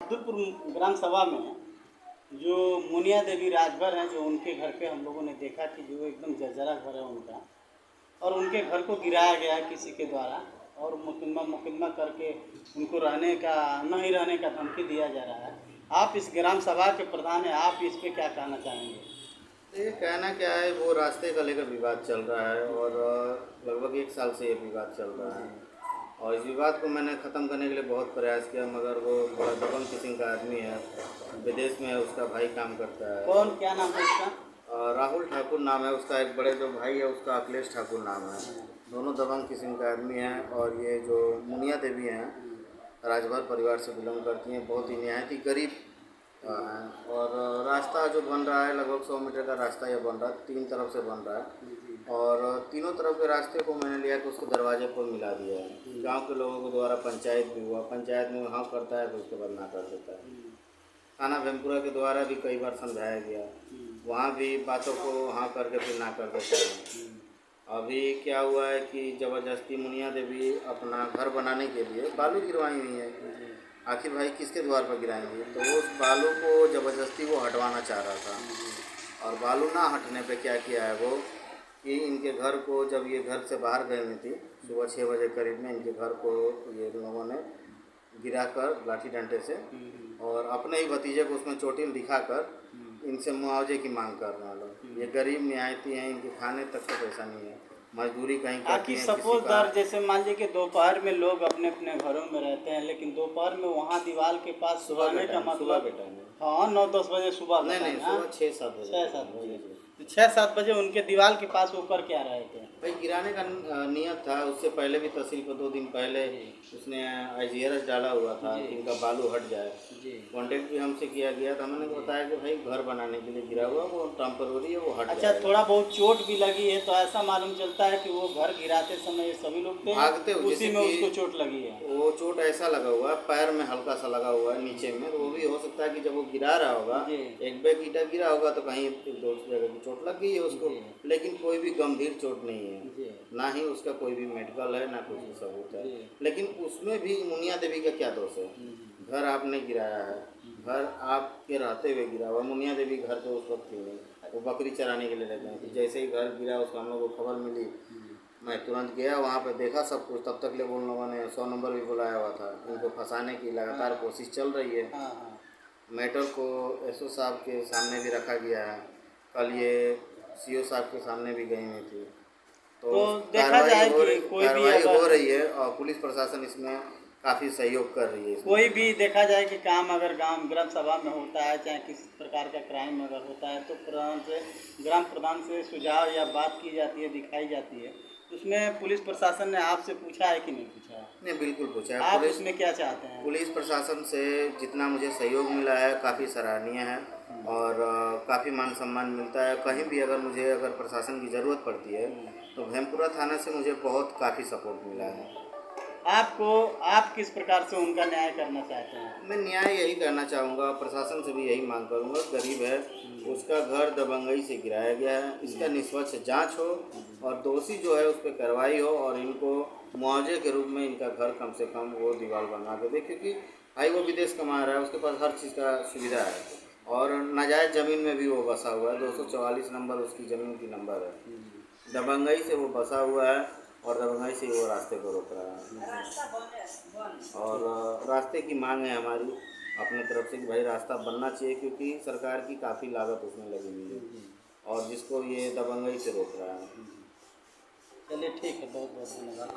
अब्दुलपुर ग्राम सभा में जो मुनिया देवी राजभर हैं, जो उनके घर पे हम लोगों ने देखा कि जो एकदम जर्जरा घर है उनका, और उनके घर को गिराया गया है किसी के द्वारा, और मुकदमा करके उनको रहने का नहीं रहने का धमकी दिया जा रहा है। आप इस ग्राम सभा के प्रधान हैं, आप इस पे क्या कहना चाहेंगे? ये कहना क्या है, वो रास्ते का लेकर विवाद चल रहा है और लगभग 1 साल से ये विवाद चल रहा है। और इस विवाद को मैंने ख़त्म करने के लिए बहुत प्रयास किया, मगर वो बड़ा दबंग किस्म का आदमी है, विदेश में उसका भाई काम करता है। कौन, क्या नाम है उसका? राहुल ठाकुर नाम है उसका। एक बड़े जो भाई है उसका अखिलेश ठाकुर नाम है। दोनों दबंग किस्म का आदमी हैं। और ये जो मुनिया देवी हैं, राजभर परिवार से बिलोंग करती हैं, बहुत ही निहायत ही गरीब हैं। और रास्ता जो बन रहा है, लगभग 100 मीटर का रास्ता ये बन रहा है, 3 तरफ से बन रहा है। और तीनों तरफ के रास्ते को मैंने लिया कि उसको दरवाजे पर मिला दिया है। गांव के लोगों के द्वारा पंचायत भी हुआ, पंचायत में हाँ करता है तो उसके बाद ना कर देता है। थाना भीमपुरा के द्वारा भी कई बार समझाया गया, वहाँ भी बातों को हाँ करके फिर ना कर देता है। अभी क्या हुआ है कि ज़बरदस्ती मुनिया देवी अपना घर बनाने के लिए बालू गिरवाई हुई है। आखिर भाई किसके द्वार पर गिराएंगे? तो उस बालू को ज़बरदस्ती वो हटवाना चाह रहा था। और बालू ना हटने पे क्या किया है वो कि इनके घर को, जब ये घर से बाहर गई हुई थी सुबह 6 बजे करीब में, इनके घर को ये लोगों ने गिराकर लाठी डंडे से, और अपने ही भतीजे को उसमें चोटिल दिखाकर इनसे मुआवजे की मांग कर रहे हैं लोग। ये गरीब निहायती हैं, इनके खाने तक का पैसा नहीं है, मजदूरी कहीं करती आखिर हैं सपोज किसी का। जैसे मान लीजिए कि दोपहर में लोग अपने अपने घरों में रहते हैं, लेकिन दोपहर में वहाँ दीवार के पास सुबह रहने के का टाइम, सुबह मतलब, के टाइम में। हाँ 9-10 बजे सुबह का नहीं नहीं, टाइम, हाँ सुबह 6-7 बजे। 6-7 जी बजे। जी। तो 6-7 बजे उनके दीवार के पास वो कर क्या रहे थे? भाई गिराने का नियत था। उससे पहले भी तहसील पर 2 दिन पहले उसने IGRS डाला हुआ था जी कि इनका बालू हट जाए। जी कॉन्टेक्ट भी हमसे किया गया था, मैंने बताया कि भाई घर बनाने के लिए गिरा हुआ, वो टेम्पररी है, वो हट अच्छा, जाएगा। थोड़ा बहुत चोट भी लगी है, तो ऐसा मालूम चलता है कि वो घर गिराते समय ये सभी लोग थे, भागते हुए, उसी जैसे में कि उसको चोट लगी है। वो चोट ऐसा लगा हुआ है, पैर में हल्का सा लगा हुआ है नीचे में, तो वो भी हो सकता है कि जब वो गिरा रहा होगा, जी एक बैग ईटा गिरा होगा तो कहीं 2 जगह की चोट लग गई है उसको। जी लेकिन कोई भी गंभीर चोट नहीं है, जी ना ही उसका कोई भी मेडिकल है, ना कुछ सबूत है। जी। लेकिन उसमें भी मुनिया देवी का क्या दोष है? घर आपने गिराया है, घर आपके रहते हुए गिरा हुआ। मुनिया देवी घर पे उस वक्त थी नहीं, वो बकरी चराने के लिए रहते हैं। जैसे ही घर गिरा उसको हम लोग को खबर मिली, मैं तुरंत गया वहाँ पे, देखा सब कुछ। तब तक ले उन लोगों ने 100 नंबर भी बुलाया हुआ था। उनको फंसाने की लगातार कोशिश चल रही है। हाँ हाँ। मैटर को SO साहब के सामने भी रखा गया है, कल ये CO साहब के सामने भी गई हुई थी। तो तो देखा जाए कि कार्रवाई हो रही है और पुलिस प्रशासन इसमें काफ़ी सहयोग कर रही है इसमें। कोई भी देखा जाए कि काम अगर ग्राम सभा में होता है, चाहे किस प्रकार का क्राइम अगर होता है, तो ग्राम प्रधान से सुझाव या बात की जाती है, दिखाई जाती है। उसमें पुलिस प्रशासन ने आपसे पूछा है कि नहीं पूछा है? नहीं, बिल्कुल पूछा है। आप उसमें क्या चाहते हैं? पुलिस प्रशासन से जितना मुझे सहयोग मिला है काफ़ी सराहनीय है, और काफ़ी मान सम्मान मिलता है। कहीं भी अगर प्रशासन की ज़रूरत पड़ती है तो भीमपुरा थाना से मुझे बहुत काफ़ी सपोर्ट मिला है। आप किस प्रकार से उनका न्याय करना चाहते हैं? मैं न्याय यही करना चाहूँगा, प्रशासन से भी यही मांग करूँगा। गरीब है, उसका घर दबंगई से गिराया गया है, इसका निष्पक्ष जांच हो और दोषी जो है उस पर कार्रवाई हो, और इनको मुआवजे के रूप में इनका घर कम से कम वो दीवार बनवा के दे। क्योंकि भाई वो विदेश कमा रहा है, उसके पास हर चीज़ का सुविधा है, और नाजायज़ ज़मीन में भी वो बसा हुआ है। 244 नंबर उसकी ज़मीन की नंबर है। दबंगई से वो बसा हुआ है और दबंगई से वो रास्ते को रोक रहा है। और रास्ते की मांग है हमारी अपने तरफ से कि भाई रास्ता बनना चाहिए, क्योंकि सरकार की काफ़ी लागत उसमें लगी हुई है, और जिसको ये दबंगई से रोक रहा है। चलिए ठीक है, बहुत बहुत धन्यवाद।